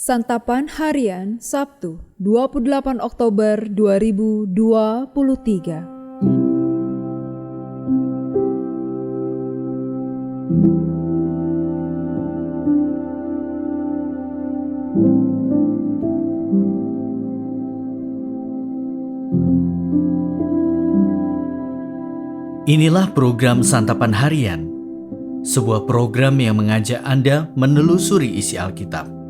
Santapan Harian Sabtu 28 Oktober 2023. Inilah program Santapan Harian, sebuah program yang mengajak Anda menelusuri isi Alkitab,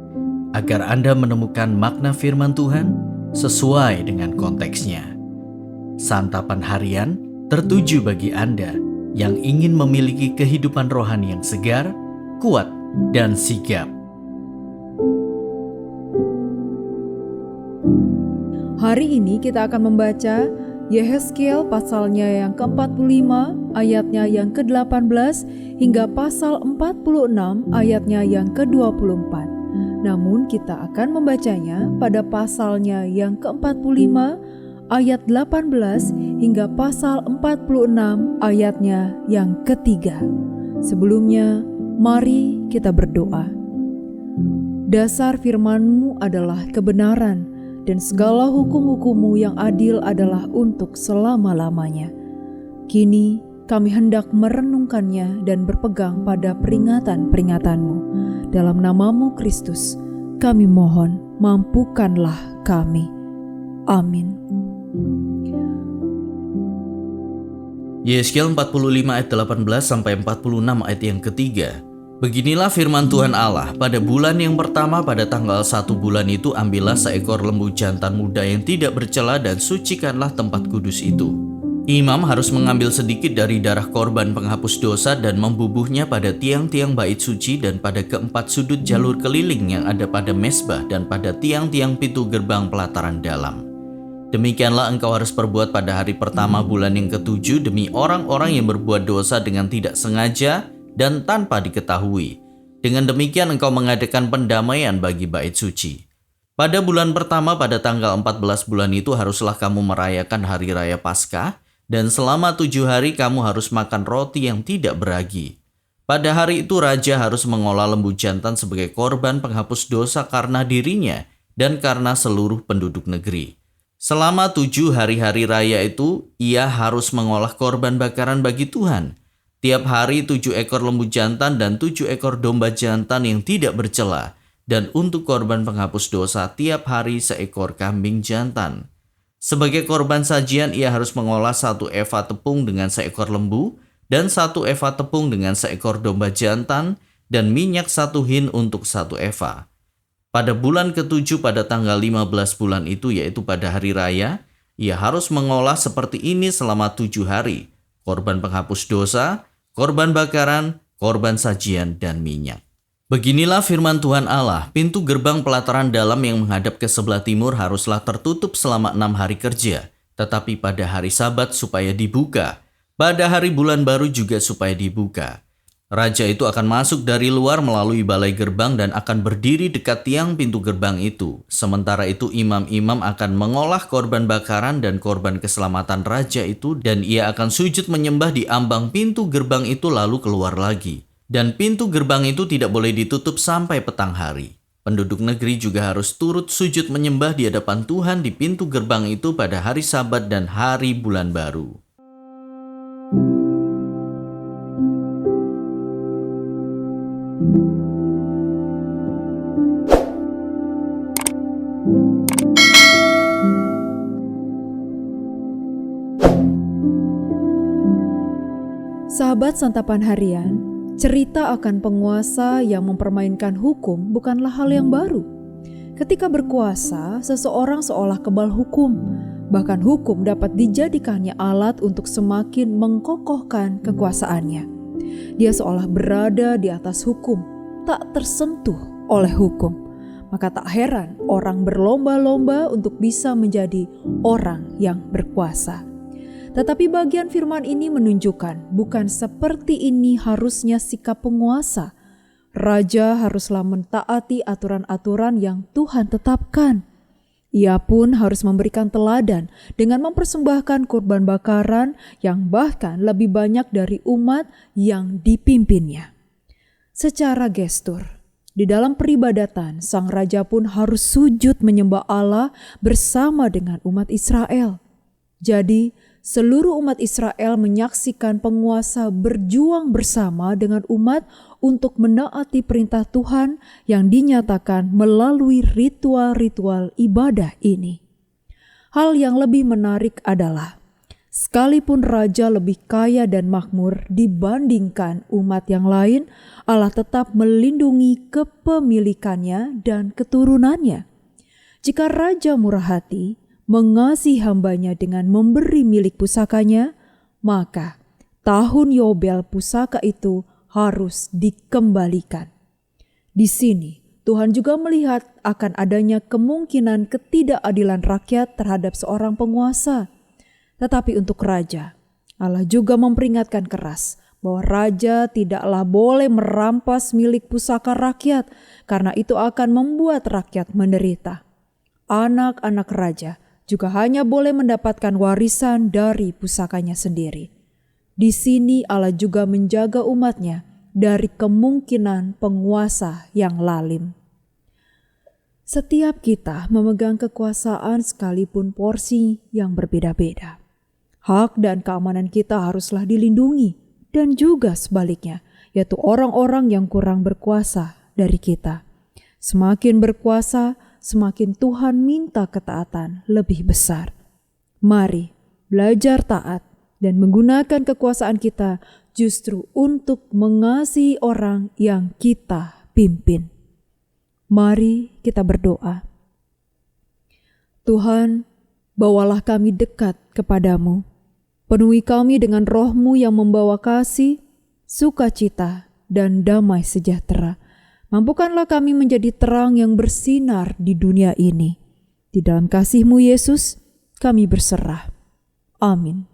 agar Anda menemukan makna firman Tuhan sesuai dengan konteksnya. Santapan Harian tertuju bagi Anda yang ingin memiliki kehidupan rohani yang segar, kuat, dan sigap. Hari ini kita akan membaca Yehezkiel pasalnya yang ke-45, ayatnya yang ke-18, hingga pasal 46, ayatnya yang ke-24. Namun kita akan membacanya pada pasalnya yang ke-45, ayat 18, hingga pasal 46, ayatnya yang ketiga. Sebelumnya, mari kita berdoa. Dasar firman-Mu adalah kebenaran, dan segala hukum-hukum-Mu yang adil adalah untuk selama-lamanya. Kini kami hendak merenungkannya dan berpegang pada peringatan-peringatan-Mu. Dalam nama-Mu Kristus, kami mohon, mampukanlah kami. Amin. Yehezkiel 45 ayat 18 sampai 46 ayat yang ketiga. Beginilah firman Tuhan Allah, pada bulan yang pertama pada tanggal 1 bulan itu ambillah seekor lembu jantan muda yang tidak bercela dan sucikanlah tempat kudus itu. Imam harus mengambil sedikit dari darah korban penghapus dosa dan membubuhnya pada tiang-tiang bait suci dan pada keempat sudut jalur keliling yang ada pada mezbah dan pada tiang-tiang pintu gerbang pelataran dalam. Demikianlah engkau harus perbuat pada hari pertama bulan yang ke-7 demi orang-orang yang berbuat dosa dengan tidak sengaja dan tanpa diketahui. Dengan demikian engkau mengadakan pendamaian bagi bait suci. Pada bulan pertama pada tanggal 14 bulan itu haruslah kamu merayakan hari raya Paskah, dan selama 7 hari kamu harus makan roti yang tidak beragi. Pada hari itu raja harus mengolah lembu jantan sebagai korban penghapus dosa karena dirinya dan karena seluruh penduduk negeri. Selama 7 hari-hari raya itu, ia harus mengolah korban bakaran bagi Tuhan. Tiap hari 7 ekor lembu jantan dan 7 ekor domba jantan yang tidak bercela. Dan untuk korban penghapus dosa tiap hari seekor kambing jantan. Sebagai korban sajian ia harus mengolah 1 eva tepung dengan seekor lembu dan 1 eva tepung dengan seekor domba jantan dan minyak 1 hin untuk 1 eva. Pada bulan ke-7 pada tanggal 15 bulan itu yaitu pada hari raya, ia harus mengolah seperti ini selama 7 hari. Korban penghapus dosa, korban bakaran, korban sajian, dan minyak. Beginilah firman Tuhan Allah, pintu gerbang pelataran dalam yang menghadap ke sebelah timur haruslah tertutup selama 6 hari kerja, tetapi pada hari Sabat supaya dibuka, pada hari bulan baru juga supaya dibuka. Raja itu akan masuk dari luar melalui balai gerbang dan akan berdiri dekat tiang pintu gerbang itu. Sementara itu imam-imam akan mengolah korban bakaran dan korban keselamatan raja itu dan ia akan sujud menyembah di ambang pintu gerbang itu lalu keluar lagi. Dan pintu gerbang itu tidak boleh ditutup sampai petang hari. Penduduk negeri juga harus turut sujud menyembah di hadapan Tuhan di pintu gerbang itu pada hari Sabat dan hari bulan baru. Sahabat Santapan Harian, cerita akan penguasa yang mempermainkan hukum bukanlah hal yang baru. Ketika berkuasa, seseorang seolah kebal hukum. Bahkan hukum dapat dijadikannya alat untuk semakin mengkokohkan kekuasaannya. Dia seolah berada di atas hukum, tak tersentuh oleh hukum. Maka tak heran orang berlomba-lomba untuk bisa menjadi orang yang berkuasa. Tetapi bagian firman ini menunjukkan bukan seperti ini harusnya sikap penguasa. Raja haruslah mentaati aturan-aturan yang Tuhan tetapkan. Ia pun harus memberikan teladan dengan mempersembahkan kurban bakaran yang bahkan lebih banyak dari umat yang dipimpinnya. Secara gestur, Di dalam peribadatan, sang raja pun harus sujud menyembah Allah bersama dengan umat Israel. Jadi, seluruh umat Israel menyaksikan penguasa berjuang bersama dengan umat untuk menaati perintah Tuhan yang dinyatakan melalui ritual-ritual ibadah ini. Hal yang lebih menarik adalah, sekalipun raja lebih kaya dan makmur dibandingkan umat yang lain, Allah tetap melindungi kepemilikannya dan keturunannya. Jika raja murah hati mengasihi hambanya dengan memberi milik pusakanya, maka tahun Yobel pusaka itu harus dikembalikan. Di sini Tuhan juga melihat akan adanya kemungkinan ketidakadilan rakyat terhadap seorang penguasa. Tetapi untuk raja, Allah juga memperingatkan keras bahwa raja tidaklah boleh merampas milik pusaka rakyat, karena itu akan membuat rakyat menderita. Anak-anak raja juga hanya boleh mendapatkan warisan dari pusakanya sendiri. Di sini Allah juga menjaga umatnya dari kemungkinan penguasa yang lalim. Setiap kita memegang kekuasaan sekalipun porsi yang berbeda-beda. Hak dan keamanan kita haruslah dilindungi, dan juga sebaliknya, yaitu orang-orang yang kurang berkuasa dari kita. Semakin berkuasa, semakin Tuhan minta ketaatan lebih besar. Mari belajar taat dan menggunakan kekuasaan kita justru untuk mengasihi orang yang kita pimpin. Mari kita berdoa. Tuhan, bawalah kami dekat kepadamu. Penuhi kami dengan roh-Mu yang membawa kasih, sukacita, dan damai sejahtera. Mampukanlah kami menjadi terang yang bersinar di dunia ini. Di dalam kasih-Mu Yesus, kami berserah. Amin.